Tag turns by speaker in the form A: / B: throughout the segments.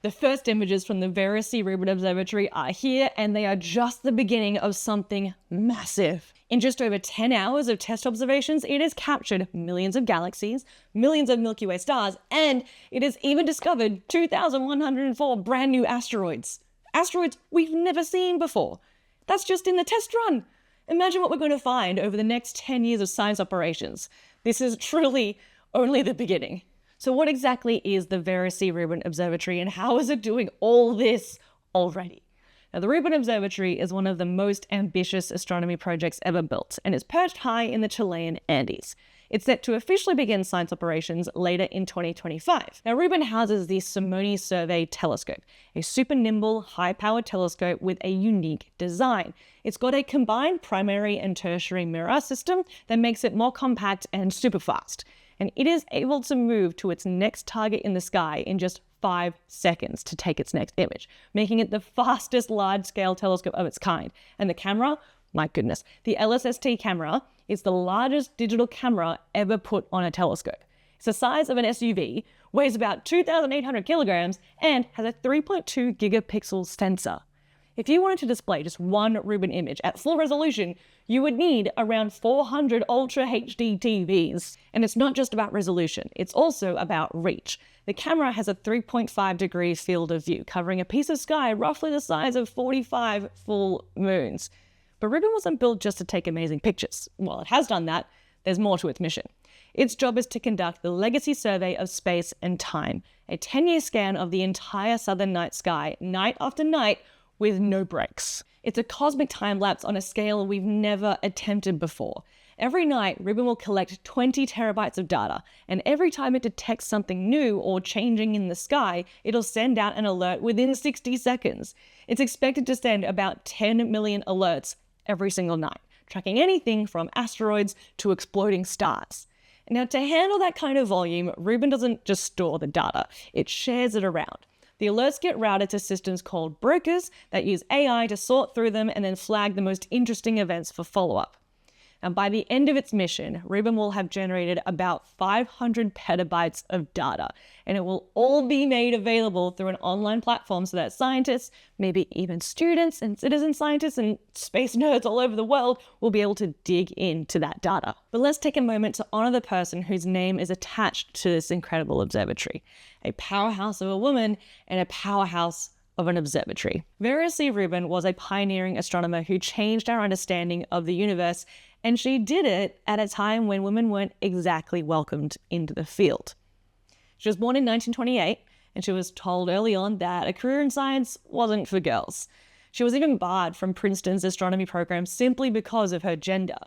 A: The first images from the Vera C Rubin Observatory are here, and they are just the beginning of something massive. In just over 10 hours of test observations, it has captured millions of galaxies, millions of Milky Way stars, and it has even discovered 2,104 brand new asteroids. Asteroids we've never seen before. That's just in the test run. Imagine what we're going to find over the next 10 years of science operations. This is truly only the beginning. So what exactly is the Vera C Rubin Observatory, and how is it doing all this already? Now, the Rubin Observatory is one of the most ambitious astronomy projects ever built, and it's perched high in the Chilean Andes. It's set to officially begin science operations later in 2025. Now, Rubin houses the Simone Survey Telescope, a super nimble, high-powered telescope with a unique design. It's got a combined primary and tertiary mirror system that makes it more compact and super fast. And it is able to move to its next target in the sky in just 5 seconds to take its next image, making it the fastest large-scale telescope of its kind. And the camera, my goodness, the LSST camera is the largest digital camera ever put on a telescope. It's the size of an SUV, weighs about 2,800 kilograms, and has a 3.2 gigapixel sensor. If you wanted to display just one Rubin image at full resolution, you would need around 400 Ultra HD TVs. And it's not just about resolution, it's also about reach. The camera has a 3.5-degree field of view, covering a piece of sky roughly the size of 45 full moons. But Rubin wasn't built just to take amazing pictures. While it has done that, there's more to its mission. Its job is to conduct the Legacy Survey of Space and Time, a 10-year scan of the entire southern night sky, night after night, with no breaks. It's a cosmic time-lapse on a scale we've never attempted before. Every night, Rubin will collect 20 terabytes of data, and every time it detects something new or changing in the sky, it'll send out an alert within 60 seconds. It's expected to send about 10 million alerts every single night, tracking anything from asteroids to exploding stars. Now, to handle that kind of volume, Rubin doesn't just store the data, it shares it around. The alerts get routed to systems called brokers that use AI to sort through them and then flag the most interesting events for follow-up. And by the end of its mission, Rubin will have generated about 500 petabytes of data, and it will all be made available through an online platform so that scientists, maybe even students and citizen scientists and space nerds all over the world will be able to dig into that data. But let's take a moment to honor the person whose name is attached to this incredible observatory. A powerhouse of a woman and a powerhouse of an observatory. Vera C. Rubin was a pioneering astronomer who changed our understanding of the universe, and she did it at a time when women weren't exactly welcomed into the field. She was born in 1928, and she was told early on that a career in science wasn't for girls. She was even barred from Princeton's astronomy program simply because of her gender.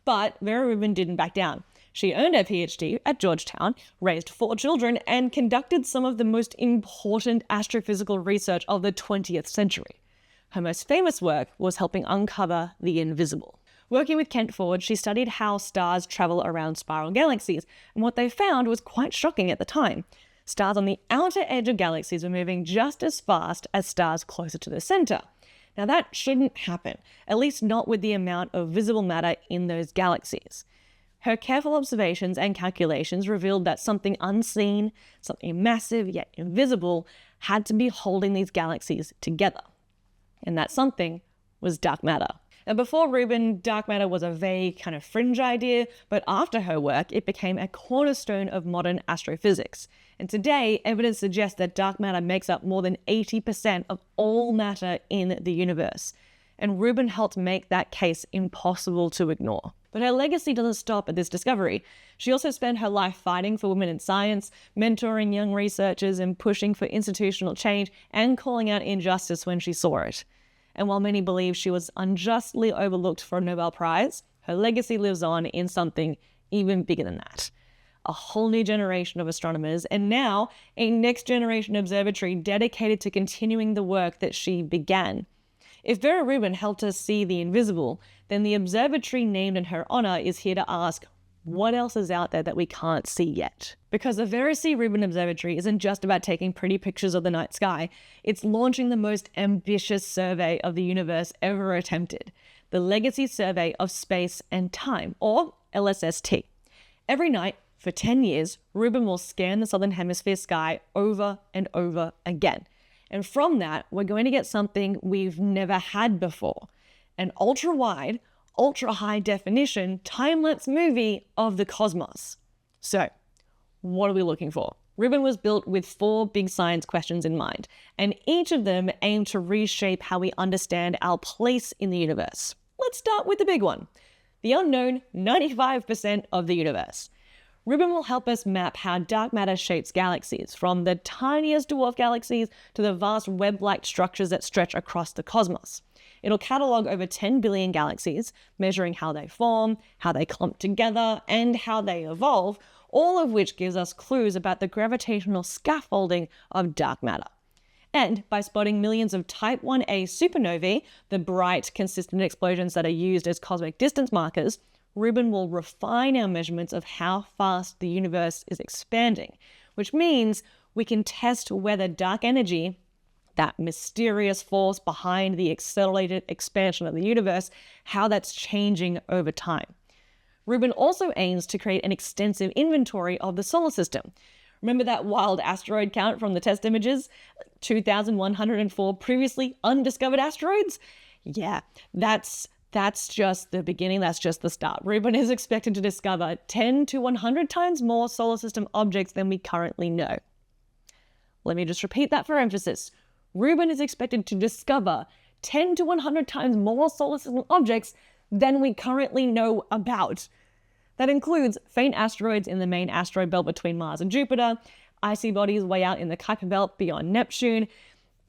A: But Vera Rubin didn't back down. She earned her PhD at Georgetown, raised 4 children, and conducted some of the most important astrophysical research of the 20th century. Her most famous work was helping uncover the invisible. Working with Kent Ford, she studied how stars travel around spiral galaxies, and what they found was quite shocking at the time. Stars on the outer edge of galaxies were moving just as fast as stars closer to the center. Now that shouldn't happen, at least not with the amount of visible matter in those galaxies. Her careful observations and calculations revealed that something unseen, something massive yet invisible, had to be holding these galaxies together. And that something was dark matter. And before Rubin, dark matter was a vague kind of fringe idea, but after her work, it became a cornerstone of modern astrophysics. And today, evidence suggests that dark matter makes up more than 80% of all matter in the universe. And Rubin helped make that case impossible to ignore. But her legacy doesn't stop at this discovery. She also spent her life fighting for women in science, mentoring young researchers, and pushing for institutional change, and calling out injustice when she saw it. And while many believe she was unjustly overlooked for a Nobel Prize, her legacy lives on in something even bigger than that. A whole new generation of astronomers, and now a next generation observatory dedicated to continuing the work that she began. If Vera Rubin helped us see the invisible, then the observatory named in her honor is here to ask, what else is out there that we can't see yet? Because the Vera C. Rubin Observatory isn't just about taking pretty pictures of the night sky, it's launching the most ambitious survey of the universe ever attempted, the Legacy Survey of Space and Time, or LSST. Every night, for 10 years, Rubin will scan the southern hemisphere sky over and over again. And from that, we're going to get something we've never had before, an ultra-wide, ultra-high definition time-lapse movie of the cosmos. So, what are we looking for? Rubin was built with 4 big science questions in mind, and each of them aimed to reshape how we understand our place in the universe. Let's start with the big one, the unknown 95% of the universe. Rubin will help us map how dark matter shapes galaxies, from the tiniest dwarf galaxies to the vast web-like structures that stretch across the cosmos. It'll catalogue over 10 billion galaxies, measuring how they form, how they clump together, and how they evolve, all of which gives us clues about the gravitational scaffolding of dark matter. And by spotting millions of Type 1a supernovae, the bright, consistent explosions that are used as cosmic distance markers, Rubin will refine our measurements of how fast the universe is expanding, which means we can test whether dark energy, that mysterious force behind the accelerated expansion of the universe, how that's changing over time. Rubin also aims to create an extensive inventory of the solar system. Remember that wild asteroid count from the test images? 2,104 previously undiscovered asteroids? Yeah, that's just the beginning, that's just the start. Rubin is expected to discover 10 to 100 times more solar system objects than we currently know. Let me just repeat that for emphasis. Rubin is expected to discover 10 to 100 times more solar system objects than we currently know about. That includes faint asteroids in the main asteroid belt between Mars and Jupiter, icy bodies way out in the Kuiper belt beyond Neptune.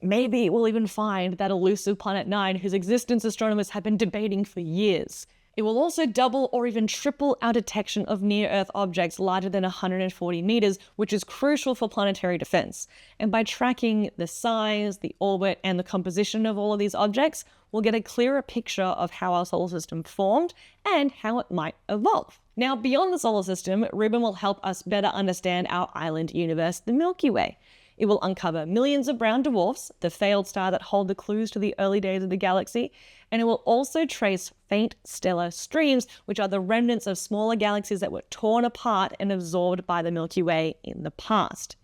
A: Maybe we'll even find that elusive Planet 9 whose existence astronomers have been debating for years. It will also double or even triple our detection of near-Earth objects larger than 140 meters, which is crucial for planetary defense. And by tracking the size, the orbit, and the composition of all of these objects, we'll get a clearer picture of how our solar system formed and how it might evolve. Now, beyond the solar system, Rubin will help us better understand our island universe, the Milky Way. It will uncover millions of brown dwarfs, the failed star that hold the clues to the early days of the galaxy, and it will also trace faint stellar streams, which are the remnants of smaller galaxies that were torn apart and absorbed by the Milky Way in the past.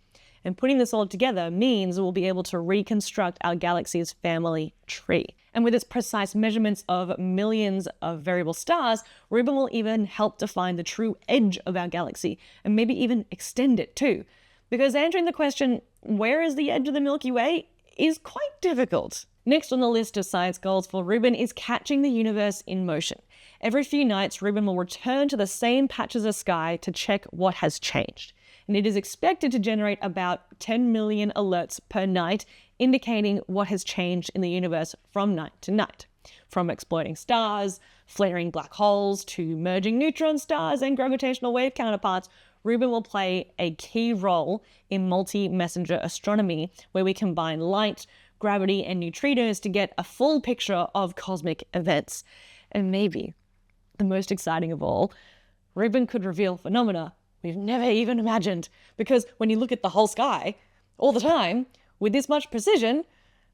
A: And putting this all together means we'll be able to reconstruct our galaxy's family tree. And with its precise measurements of millions of variable stars, Rubin will even help define the true edge of our galaxy, and maybe even extend it too. Because answering the question, where is the edge of the Milky Way, is quite difficult. Next on the list of science goals for Rubin is catching the universe in motion. Every few nights, Rubin will return to the same patches of sky to check what has changed. And it is expected to generate about 10 million alerts per night, indicating what has changed in the universe from night to night. From exploding stars, flaring black holes, to merging neutron stars and gravitational wave counterparts, Rubin will play a key role in multi-messenger astronomy, where we combine light, gravity, and neutrinos to get a full picture of cosmic events. And maybe, the most exciting of all, Rubin could reveal phenomena we've never even imagined. Because when you look at the whole sky, all the time, with this much precision,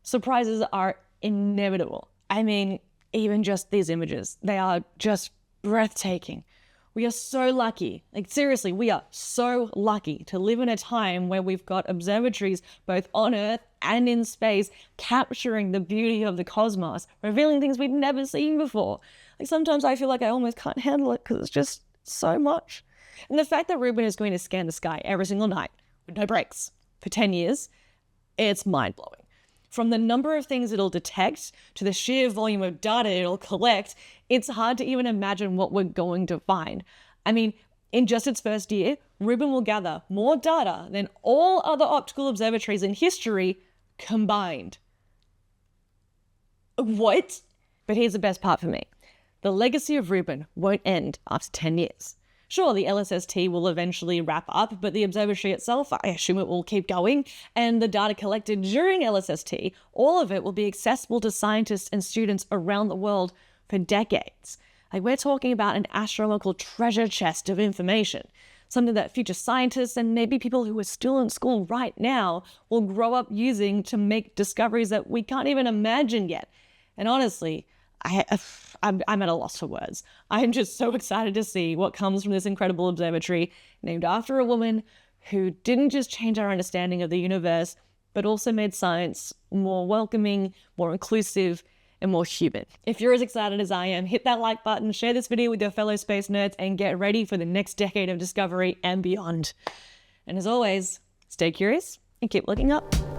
A: surprises are inevitable. I mean, even just these images, they are just breathtaking. We are so lucky, like seriously, we are so lucky to live in a time where we've got observatories both on Earth and in space capturing the beauty of the cosmos, revealing things we'd never seen before. Like sometimes I feel like I almost can't handle it because it's just so much. And the fact that Rubin is going to scan the sky every single night with no breaks for 10 years, it's mind-blowing. From the number of things it'll detect to the sheer volume of data it'll collect, it's hard to even imagine what we're going to find. I mean, in just its first year, Rubin will gather more data than all other optical observatories in history combined. What? But here's the best part for me. The legacy of Rubin won't end after 10 years. Sure, the LSST will eventually wrap up, but the observatory itself, I assume it will keep going, and the data collected during LSST, all of it will be accessible to scientists and students around the world for decades. Like, we're talking about an astronomical treasure chest of information, something that future scientists and maybe people who are still in school right now will grow up using to make discoveries that we can't even imagine yet. And honestly, I'm at a loss for words. I'm just so excited to see what comes from this incredible observatory named after a woman who didn't just change our understanding of the universe, but also made science more welcoming, more inclusive, and more human. If you're as excited as I am, hit that like button, share this video with your fellow space nerds, and get ready for the next decade of discovery and beyond. And as always, stay curious and keep looking up.